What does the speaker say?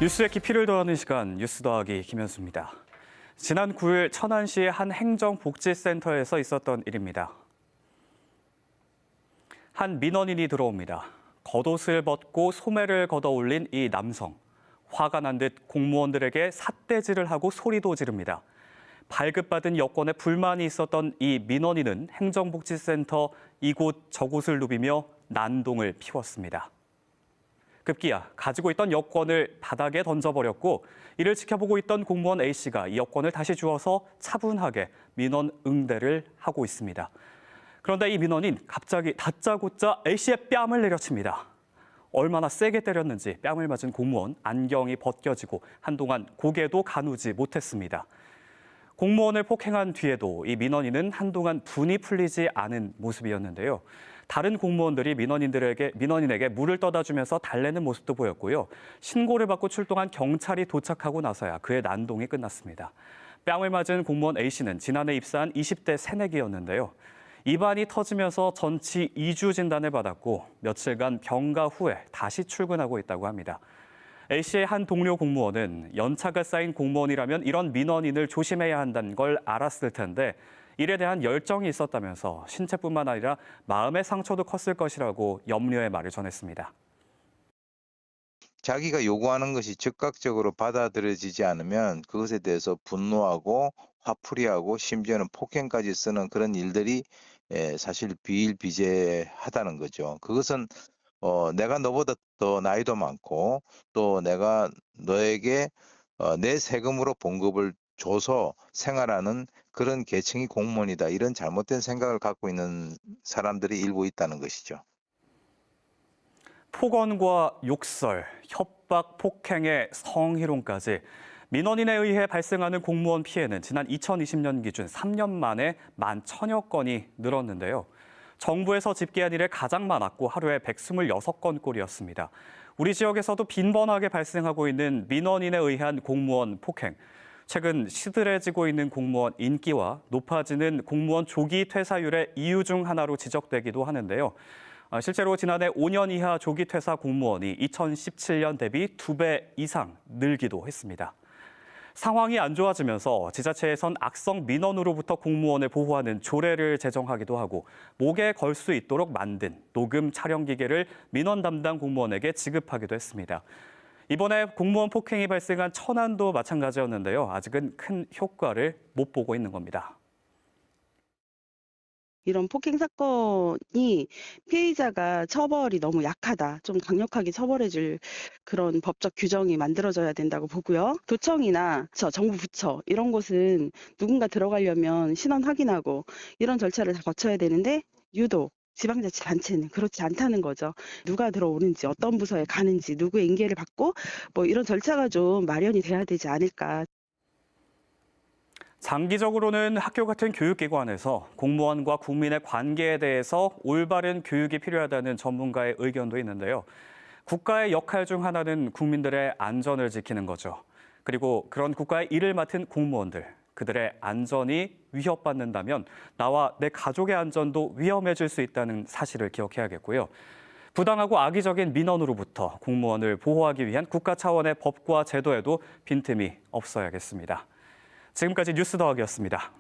뉴스의 깊이를 더하는 시간, 뉴스 더하기 김현수입니다. 지난 9일 천안시의 한 행정복지센터에서 있었던 일입니다. 한 민원인이 들어옵니다. 겉옷을 벗고 소매를 걷어 올린 이 남성. 화가 난 듯 공무원들에게 삿대질을 하고 소리도 지릅니다. 발급받은 여권에 불만이 있었던 이 민원인은 행정복지센터 이곳 저곳을 누비며 난동을 피웠습니다. 급기야 가지고 있던 여권을 바닥에 던져버렸고 이를 지켜보고 있던 공무원 A씨가 이 여권을 다시 주워서 차분하게 민원 응대를 하고 있습니다. 그런데 이 민원인 갑자기 다짜고짜 A씨의 뺨을 내려칩니다. 얼마나 세게 때렸는지 뺨을 맞은 공무원 안경이 벗겨지고 한동안 고개도 가누지 못했습니다. 공무원을 폭행한 뒤에도 이 민원인은 한동안 분이 풀리지 않은 모습이었는데요. 다른 공무원들이 민원인에게 물을 떠다 주면서 달래는 모습도 보였고요. 신고를 받고 출동한 경찰이 도착하고 나서야 그의 난동이 끝났습니다. 뺨을 맞은 공무원 A씨는 지난해 입사한 20대 새내기였는데요. 입안이 터지면서 전치 2주 진단을 받았고 며칠간 병가 후에 다시 출근하고 있다고 합니다. A씨의 한 동료 공무원은 연차가 쌓인 공무원이라면 이런 민원인을 조심해야 한다는 걸 알았을 텐데 일에 대한 열정이 있었다면서 신체뿐만 아니라 마음의 상처도 컸을 것이라고 염려의 말을 전했습니다. 자기가 요구하는 것이 즉각적으로 받아들여지지 않으면 그것에 대해서 분노하고 화풀이하고 심지어는 폭행까지 쓰는 그런 일들이 사실 비일비재하다는 거죠. 그것은 내가 너보다 더 나이도 많고 또 내가 너에게 내 세금으로 봉급을 줘서 생활하는 그런 계층이 공무원이다. 이런 잘못된 생각을 갖고 있는 사람들이 일부 있다는 것이죠. 폭언과 욕설, 협박, 폭행의 성희롱까지 민원인에 의해 발생하는 공무원 피해는 지난 2020년 기준 3년 만에 11,000여 건이 늘었는데요. 정부에서 집계한 이래 가장 많았고 하루에 126건꼴이었습니다. 우리 지역에서도 빈번하게 발생하고 있는 민원인에 의한 공무원 폭행. 최근 시들해지고 있는 공무원 인기와 높아지는 공무원 조기 퇴사율의 이유 중 하나로 지적되기도 하는데요. 실제로 지난해 5년 이하 조기 퇴사 공무원이 2017년 대비 2배 이상 늘기도 했습니다. 상황이 안 좋아지면서 지자체에선 악성 민원으로부터 공무원을 보호하는 조례를 제정하기도 하고 목에 걸 수 있도록 만든 녹음 촬영 기계를 민원 담당 공무원에게 지급하기도 했습니다. 이번에 공무원 폭행이 발생한 천안도 마찬가지였는데요. 아직은 큰 효과를 못 보고 있는 겁니다. 이런 폭행 사건이 피해자가 처벌이 너무 약하다. 좀 강력하게 처벌해줄 그런 법적 규정이 만들어져야 된다고 보고요. 도청이나 정부 부처 이런 곳은 누군가 들어가려면 신원 확인하고 이런 절차를 다 거쳐야 되는데 유독 지방자치단체는 그렇지 않다는 거죠. 누가 들어오는지 어떤 부서에 가는지 누구의 인계를 받고 뭐 이런 절차가 좀 마련이 돼야 되지 않을까. 장기적으로는 학교 같은 교육기관에서 공무원과 국민의 관계에 대해서 올바른 교육이 필요하다는 전문가의 의견도 있는데요. 국가의 역할 중 하나는 국민들의 안전을 지키는 거죠. 그리고 그런 국가의 일을 맡은 공무원들, 그들의 안전이 위협받는다면 나와 내 가족의 안전도 위험해질 수 있다는 사실을 기억해야겠고요. 부당하고 악의적인 민원으로부터 공무원을 보호하기 위한 국가 차원의 법과 제도에도 빈틈이 없어야겠습니다. 지금까지 뉴스 더하기였습니다.